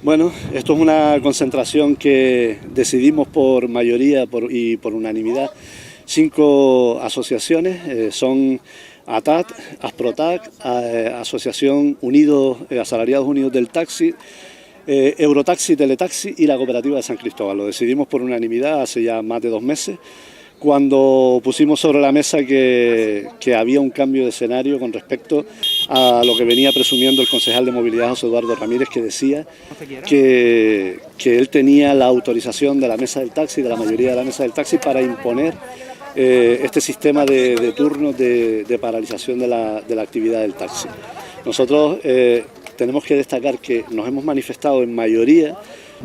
Bueno, esto es una concentración que decidimos por mayoría y por unanimidad. 5 asociaciones, son ATAT, Asprotac, Asociación Unidos, Asalariados Unidos del Taxi, Eurotaxi, Teletaxi y la Cooperativa de San Cristóbal. Lo decidimos por unanimidad hace ya más de 2 meses, cuando pusimos sobre la mesa que había un cambio de escenario con respecto a lo que venía presumiendo el concejal de Movilidad, José Eduardo Ramírez, que decía que él tenía la autorización de la mesa del taxi, de la mayoría de la mesa del taxi, para imponer este sistema de turnos de paralización de la actividad del taxi. Nosotros tenemos que destacar que nos hemos manifestado en mayoría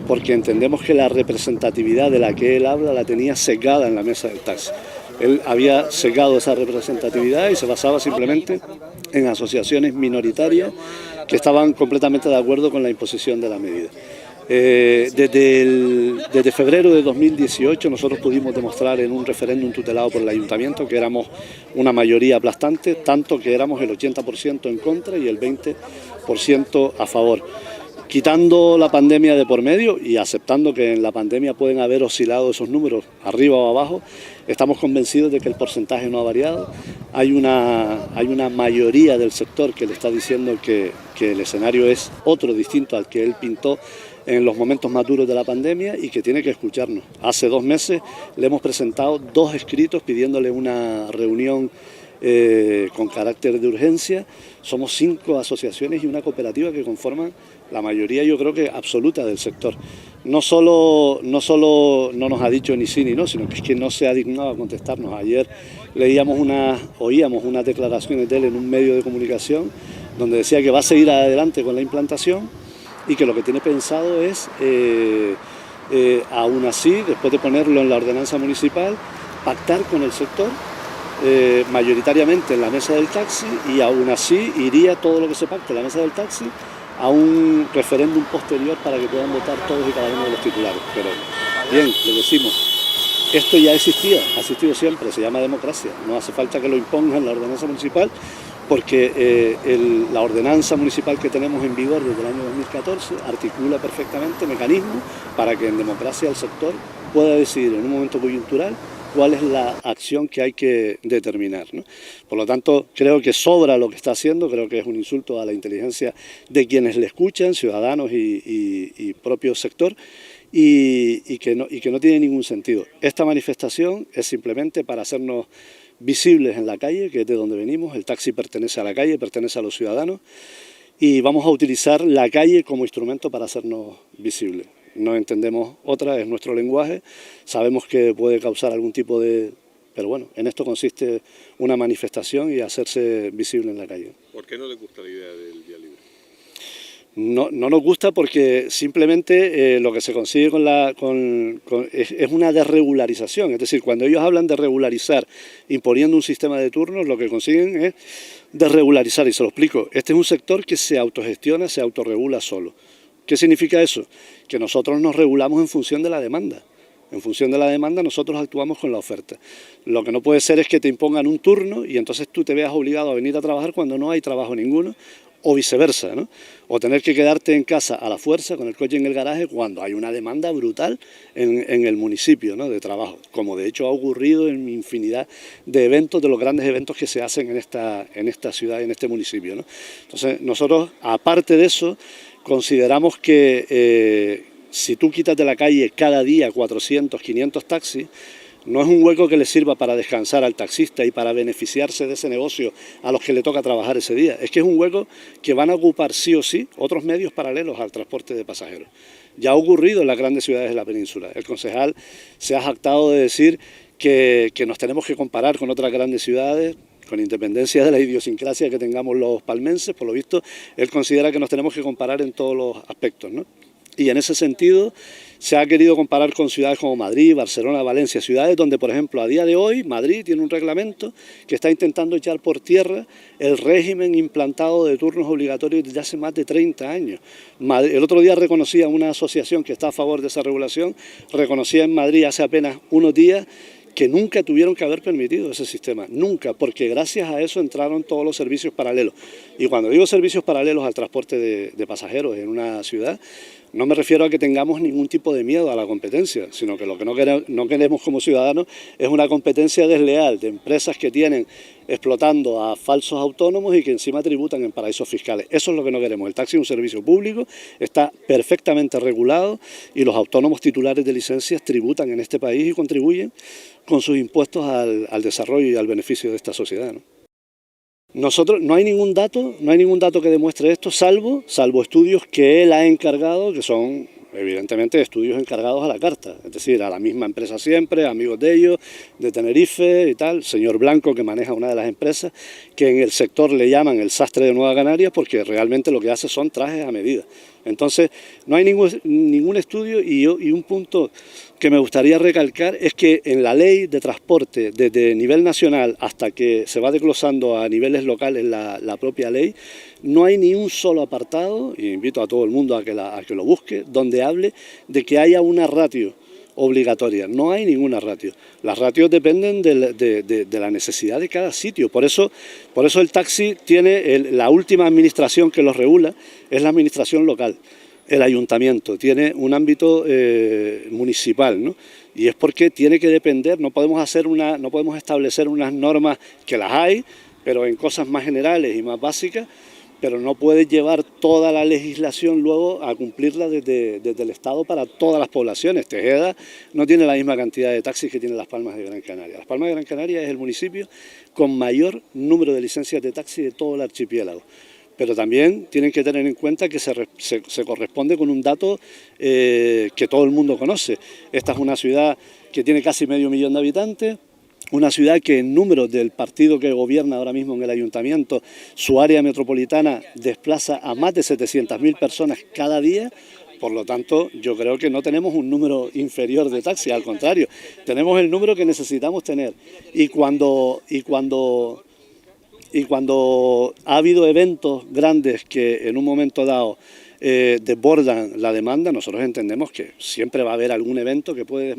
porque entendemos que la representatividad de la que él habla la tenía secada en la mesa del taxi. Él había secado esa representatividad y se basaba simplemente en asociaciones minoritarias que estaban completamente de acuerdo con la imposición de la medida. Desde febrero de 2018 nosotros pudimos demostrar en un referéndum tutelado por el ayuntamiento que éramos una mayoría aplastante, tanto que éramos el 80% en contra y el 20% a favor. Quitando la pandemia de por medio y aceptando que en la pandemia pueden haber oscilado esos números arriba o abajo, estamos convencidos de que el porcentaje no ha variado. Hay una mayoría del sector que le está diciendo que el escenario es otro, distinto al que él pintó en los momentos más duros de la pandemia y que tiene que escucharnos. Hace 2 meses le hemos presentado 2 escritos pidiéndole una reunión con carácter de urgencia. Somos 5 asociaciones y una cooperativa que conforman la mayoría, yo creo que absoluta, del sector. No solo no nos ha dicho ni sí ni no, sino que es que no se ha dignado a contestarnos. Ayer oíamos unas declaraciones de él en un medio de comunicación donde decía que va a seguir adelante con la implantación y que lo que tiene pensado es, aún así, después de ponerlo en la ordenanza municipal, pactar con el sector, mayoritariamente en la mesa del taxi, y aún así iría todo lo que se pacte en la mesa del taxi a un referéndum posterior para que puedan votar todos y cada uno de los titulares. Pero bien, le decimos, esto ya existía, ha existido siempre, se llama democracia, no hace falta que lo impongan en la ordenanza municipal, porque la ordenanza municipal que tenemos en vigor desde el año 2014 articula perfectamente mecanismos para que en democracia el sector pueda decidir en un momento coyuntural cuál es la acción que hay que determinar, ¿no? Por lo tanto, creo que sobra lo que está haciendo, creo que es un insulto a la inteligencia de quienes le escuchan, ciudadanos y propio sector, y que no tiene ningún sentido. Esta manifestación es simplemente para hacernos visibles en la calle, que es de donde venimos. El taxi pertenece a la calle, pertenece a los ciudadanos, y vamos a utilizar la calle como instrumento para hacernos visibles. No entendemos otra, es nuestro lenguaje, sabemos que puede causar algún tipo de... Pero bueno, en esto consiste una manifestación y hacerse visible en la calle. ¿Por qué no le gusta la idea del vía libre? No nos gusta porque simplemente lo que se consigue es una desregularización. Es decir, cuando ellos hablan de regularizar imponiendo un sistema de turnos, lo que consiguen es desregularizar, y se lo explico. Este es un sector que se autogestiona, se autorregula solo. ¿Qué significa eso? Que nosotros nos regulamos en función de la demanda. En función de la demanda nosotros actuamos con la oferta. Lo que no puede ser es que te impongan un turno y entonces tú te veas obligado a venir a trabajar cuando no hay trabajo ninguno, o viceversa, ¿no? O tener que quedarte en casa a la fuerza con el coche en el garaje cuando hay una demanda brutal en el municipio, ¿no?, de trabajo, como de hecho ha ocurrido en infinidad de eventos, de los grandes eventos que se hacen en esta ciudad, en este municipio, ¿no? Entonces nosotros, aparte de eso, consideramos que si tú quitas de la calle cada día 400, 500 taxis, no es un hueco que le sirva para descansar al taxista y para beneficiarse de ese negocio a los que le toca trabajar ese día. Es que es un hueco que van a ocupar sí o sí otros medios paralelos al transporte de pasajeros. Ya ha ocurrido en las grandes ciudades de la península. El concejal se ha jactado de decir que nos tenemos que comparar con otras grandes ciudades, con independencia de la idiosincrasia que tengamos los palmenses. Por lo visto, él considera que nos tenemos que comparar en todos los aspectos, ¿no? Y en ese sentido se ha querido comparar con ciudades como Madrid, Barcelona, Valencia, ciudades donde, por ejemplo, a día de hoy Madrid tiene un reglamento que está intentando echar por tierra el régimen implantado de turnos obligatorios desde hace más de 30 años. El otro día reconocía una asociación que está a favor de esa regulación, reconocía en Madrid hace apenas unos días que nunca tuvieron que haber permitido ese sistema, nunca, porque gracias a eso entraron todos los servicios paralelos. Y cuando digo servicios paralelos al transporte de pasajeros en una ciudad, No me refiero a que tengamos ningún tipo de miedo a la competencia, sino que lo que no queremos como ciudadanos es una competencia desleal de empresas que tienen explotando a falsos autónomos y que encima tributan en paraísos fiscales. Eso es lo que no queremos. El taxi es un servicio público, está perfectamente regulado y los autónomos titulares de licencias tributan en este país y contribuyen con sus impuestos al desarrollo y al beneficio de esta sociedad, ¿no? Nosotros no hay ningún dato que demuestre esto, salvo estudios que él ha encargado, que son evidentemente estudios encargados a la carta, es decir, a la misma empresa siempre, amigos de ellos, de Tenerife y tal, señor Blanco que maneja una de las empresas, que en el sector le llaman el sastre de Nueva Canarias porque realmente lo que hace son trajes a medida. Entonces, no hay ningún estudio y un punto que me gustaría recalcar es que en la ley de transporte, desde nivel nacional hasta que se va desglosando a niveles locales la propia ley, no hay ni un solo apartado, y invito a todo el mundo a que lo busque, donde hable de que haya una ratio obligatoria. No hay ninguna ratio. Las ratios dependen de la necesidad de cada sitio. Por eso el taxi tiene la última administración que los regula, es la administración local. El ayuntamiento tiene un ámbito municipal, ¿no? Y es porque tiene que depender, no podemos establecer unas normas que las hay, pero en cosas más generales y más básicas, pero no puedes llevar toda la legislación luego a cumplirla desde el Estado para todas las poblaciones. Tejeda no tiene la misma cantidad de taxis que tiene Las Palmas de Gran Canaria. Las Palmas de Gran Canaria es el municipio con mayor número de licencias de taxi de todo el archipiélago. Pero también tienen que tener en cuenta que se corresponde con un dato que todo el mundo conoce. Esta es una ciudad que tiene casi 500.000 de habitantes, una ciudad que en números del partido que gobierna ahora mismo en el ayuntamiento, su área metropolitana desplaza a más de 700.000 personas cada día. Por lo tanto, yo creo que no tenemos un número inferior de taxis, al contrario, tenemos el número que necesitamos tener. Y cuando ha habido eventos grandes que en un momento dado desbordan la demanda, nosotros entendemos que siempre va a haber algún evento que puede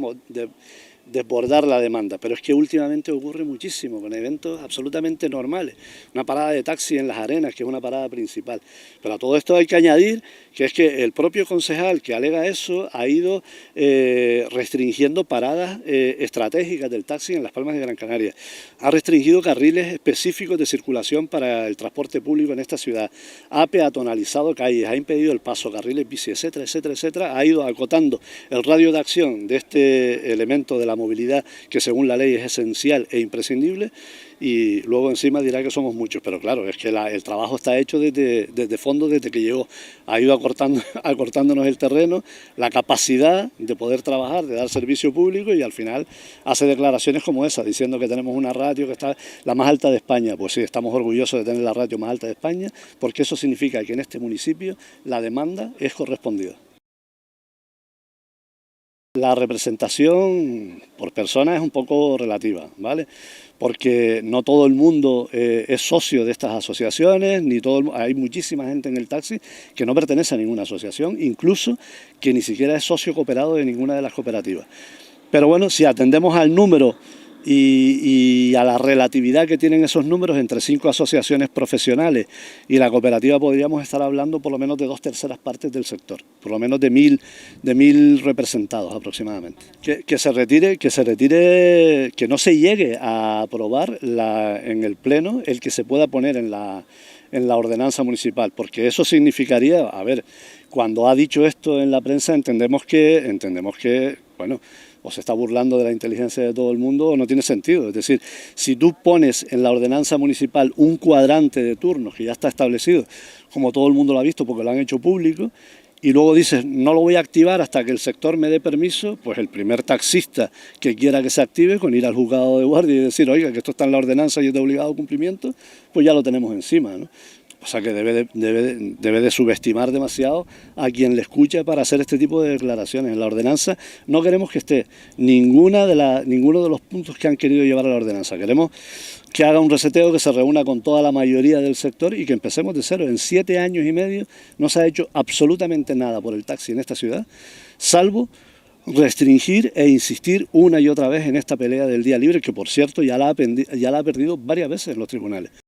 desbordar la demanda, pero es que últimamente ocurre muchísimo con eventos absolutamente normales. Una parada de taxi en Las Arenas, que es una parada principal. Pero a todo esto hay que añadir que es que el propio concejal que alega eso ha ido restringiendo paradas estratégicas del taxi en Las Palmas de Gran Canaria. Ha restringido carriles específicos de circulación para el transporte público en esta ciudad. Ha peatonalizado calles, ha impedido el paso, carriles bici, etcétera, etcétera, etcétera. Ha ido acotando el radio de acción de este elemento de la movilidad que según la ley es esencial e imprescindible, y luego encima dirá que somos muchos, pero claro, es que el trabajo está hecho desde fondo, desde que llegó, ha ido acortándonos el terreno, la capacidad de poder trabajar, de dar servicio público, y al final hace declaraciones como esa, diciendo que tenemos una ratio que está la más alta de España. Pues sí, estamos orgullosos de tener la ratio más alta de España, porque eso significa que en este municipio la demanda es correspondida. La representación por persona es un poco relativa, ¿vale? Porque no todo el mundo es socio de estas asociaciones, hay muchísima gente en el taxi que no pertenece a ninguna asociación, incluso que ni siquiera es socio cooperado de ninguna de las cooperativas. Pero bueno, si atendemos al número y a la relatividad que tienen esos números entre 5 asociaciones profesionales y la cooperativa, podríamos estar hablando por lo menos de 2/3 partes del sector, por lo menos de 1.000 representados aproximadamente. Que se retire, que no se llegue a aprobar en el Pleno el que se pueda poner en la ordenanza municipal, porque eso significaría, a ver, cuando ha dicho esto en la prensa entendemos que bueno, o se está burlando de la inteligencia de todo el mundo o no tiene sentido. Es decir, si tú pones en la ordenanza municipal un cuadrante de turnos que ya está establecido, como todo el mundo lo ha visto porque lo han hecho público, y luego dices, no lo voy a activar hasta que el sector me dé permiso, pues el primer taxista que quiera que se active, con ir al juzgado de guardia y decir, oiga, que esto está en la ordenanza y es de obligado cumplimiento, pues ya lo tenemos encima, ¿no? O sea que debe de subestimar demasiado a quien le escucha para hacer este tipo de declaraciones. En la ordenanza no queremos que esté ninguno de los puntos que han querido llevar a la ordenanza. Queremos que haga un reseteo, que se reúna con toda la mayoría del sector y que empecemos de cero. En 7 años y medio no se ha hecho absolutamente nada por el taxi en esta ciudad, salvo restringir e insistir una y otra vez en esta pelea del día libre, que por cierto ya la ha perdido varias veces en los tribunales.